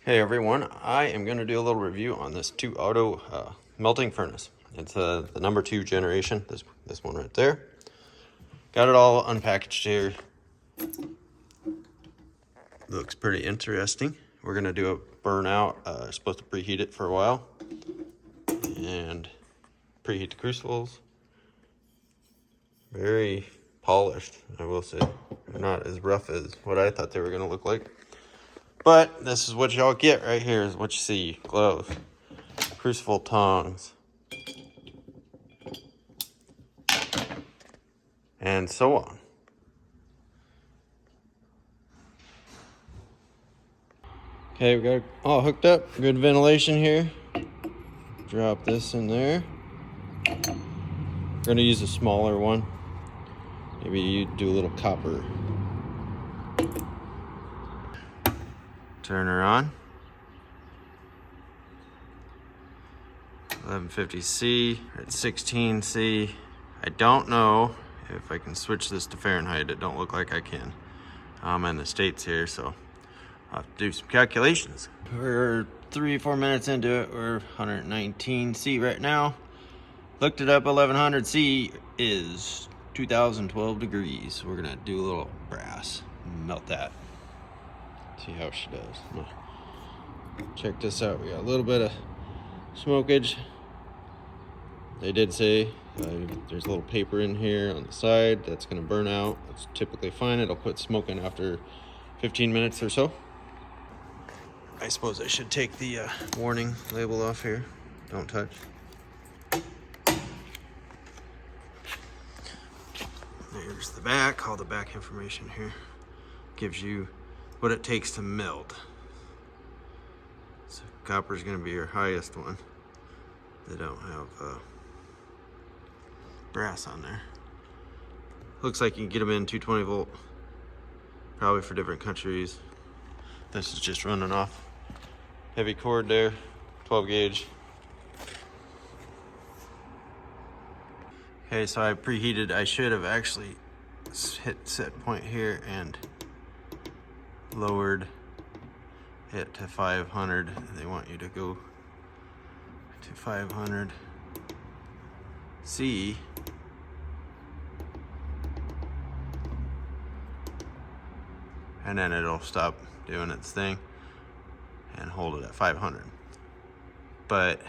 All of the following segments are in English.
Hey everyone, I am going to do a little review on this ToAuto melting furnace. It's the number 2 generation, this one right there. Got it all unpackaged here. Looks pretty interesting. We're going to do a burnout. Supposed to preheat it for a while and preheat the crucibles. Very polished, I will say. They're not as rough as what I thought they were going to look like. But this is what y'all get right here, is what you see. Gloves, crucible tongs, and so on. Okay, we got it all hooked up. Good ventilation here. Drop this in there. We're gonna use a smaller one. Maybe you do a little copper. Turn her on. 1150C at 16C. I don't know if I can switch this to Fahrenheit. It don't look like I can. I'm in the States here, so I'll have to do some calculations. We're 3-4 minutes into it. We're 119C right now. Looked it up. 1100C is 2012 degrees. We're gonna do a little brass, melt that. See how she does. Check this out. We got a little bit of smokage. They did say there's a little paper in here on the side that's gonna burn out. That's typically fine. It'll quit smoking after 15 minutes or so. I suppose I should take the warning label off here. Don't touch. There's the back. All the back information here gives you what it takes to melt. So copper is going to be your highest one. They don't have brass on there. Looks like you can get them in 220 volt, probably for different countries. This is just running off heavy cord there, 12 gauge. Okay, so I preheated. I should have actually hit set point here and lowered it to 500. They want you to go to 500 C. And then it'll stop doing its thing and hold it at 500. But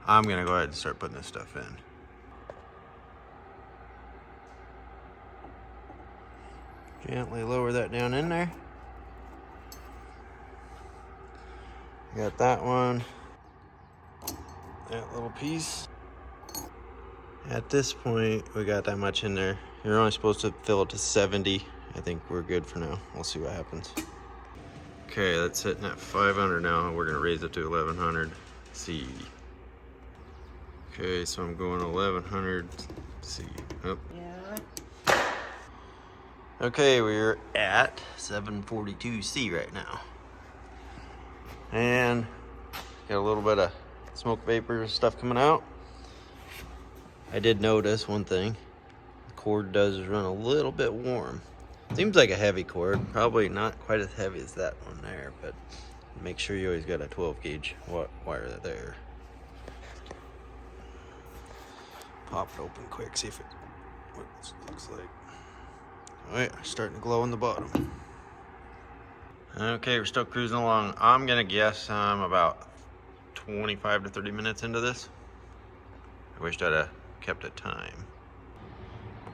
I'm gonna go ahead and start putting this stuff in. Gently lower that down in there. Got that one, that little piece. At this point, we got that much in there. You're only supposed to fill it to 70. I think we're good for now. We'll see what happens. Okay, that's sitting at 500 now. We're gonna raise it to 1100 C. Okay, so I'm going 1100 C. Oh. Yeah. Okay, we're at 742 C right now. And got a little bit of smoke vapor stuff coming out. I did notice one thing. The cord does run a little bit warm. Seems like a heavy cord. Probably not quite as heavy as that one there, but make sure you always got a 12 gauge wire there. Pop it open quick, see if what this looks like. Alright, starting to glow on the bottom. Okay, we're still cruising along. I'm gonna guess I'm about 25 to 30 minutes into this. I wished I'd have kept a time.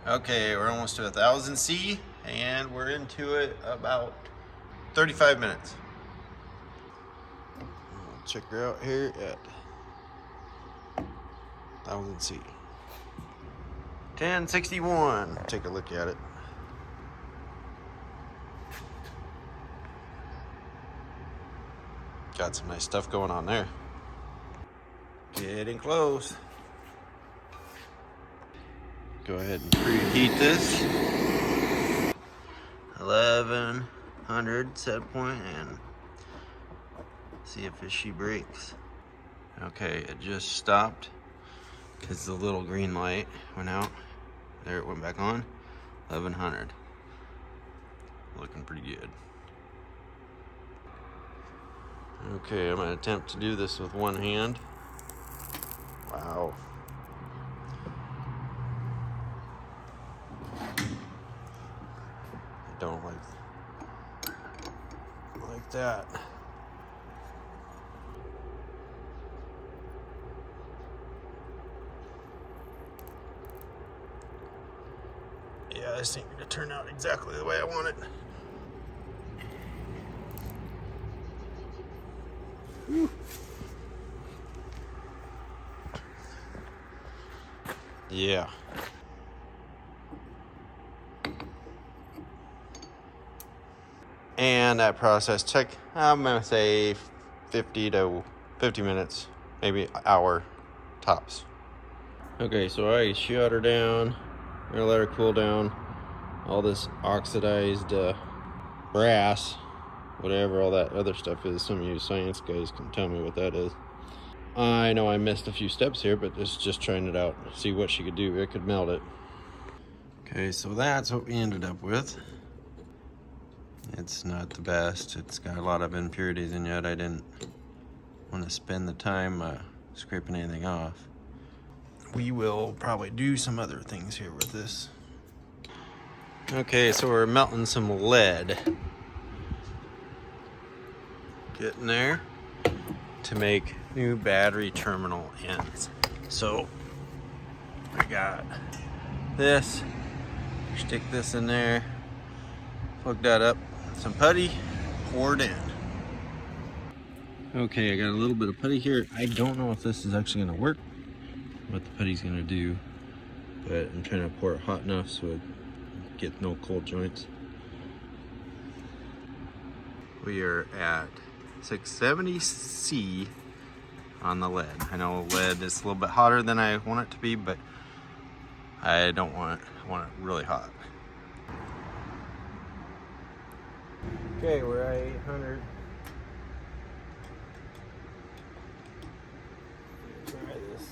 Okay, we're almost to 1000 C, and we're into it about 35 minutes. I'll check her out here at 1000 C. 1061. Take a look at it. Got some nice stuff going on there. Getting close. Go ahead and preheat this. 1100 set point and see if she breaks. Okay, it just stopped because the little green light went out. There it went back on. 1100. Looking pretty good. Okay, I'm gonna attempt to do this with one hand. Wow. I don't like that. Yeah, this ain't gonna turn out exactly the way I want it. Whew. Yeah. And that process took, I'm gonna say 50 minutes, maybe hour tops. Okay, so I shut her down. I'm gonna let her cool down. All this oxidized brass, whatever all that other stuff is. Some of you science guys can tell me what that is. I know I missed a few steps here, but it's just trying it out. See what she could do. It could melt it. Okay, so that's what we ended up with. It's not the best. It's got a lot of impurities in it. I didn't want to spend the time scraping anything off. We will probably do some other things here with this. Okay, so we're melting some lead. Getting there to make new battery terminal ends. So I got this. Stick this in there. Plug that up. Some putty poured in. Okay, I got a little bit of putty here. I don't know if this is actually gonna work, what the putty's gonna do, but I'm trying to pour it hot enough so it get no cold joints. We are at 670 C on the lead. I know lead is a little bit hotter than I want it to be, but I don't want it. I want it really hot. Okay, we're at 800. Try this.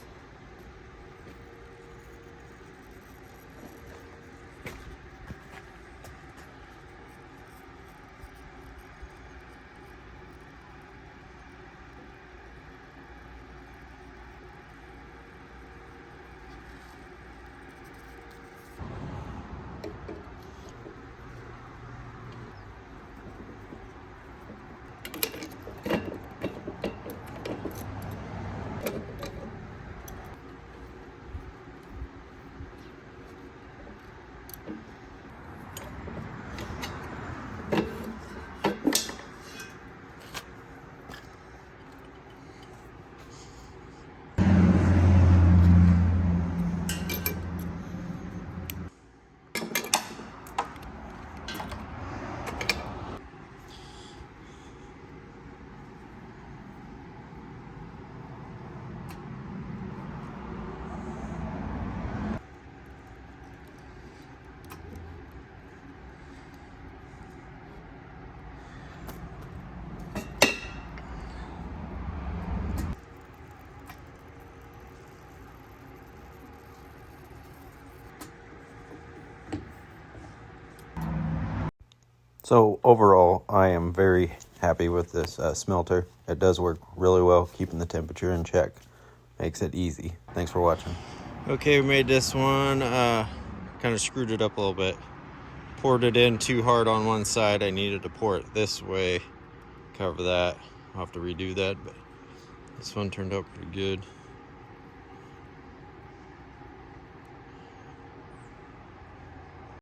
So overall, I am very happy with this smelter. It does work really well, keeping the temperature in check. Makes it easy. Thanks for watching. Okay, we made this one. Kind of screwed it up a little bit. Poured it in too hard on one side. I needed to pour it this way. Cover that. I'll have to redo that, but this one turned out pretty good.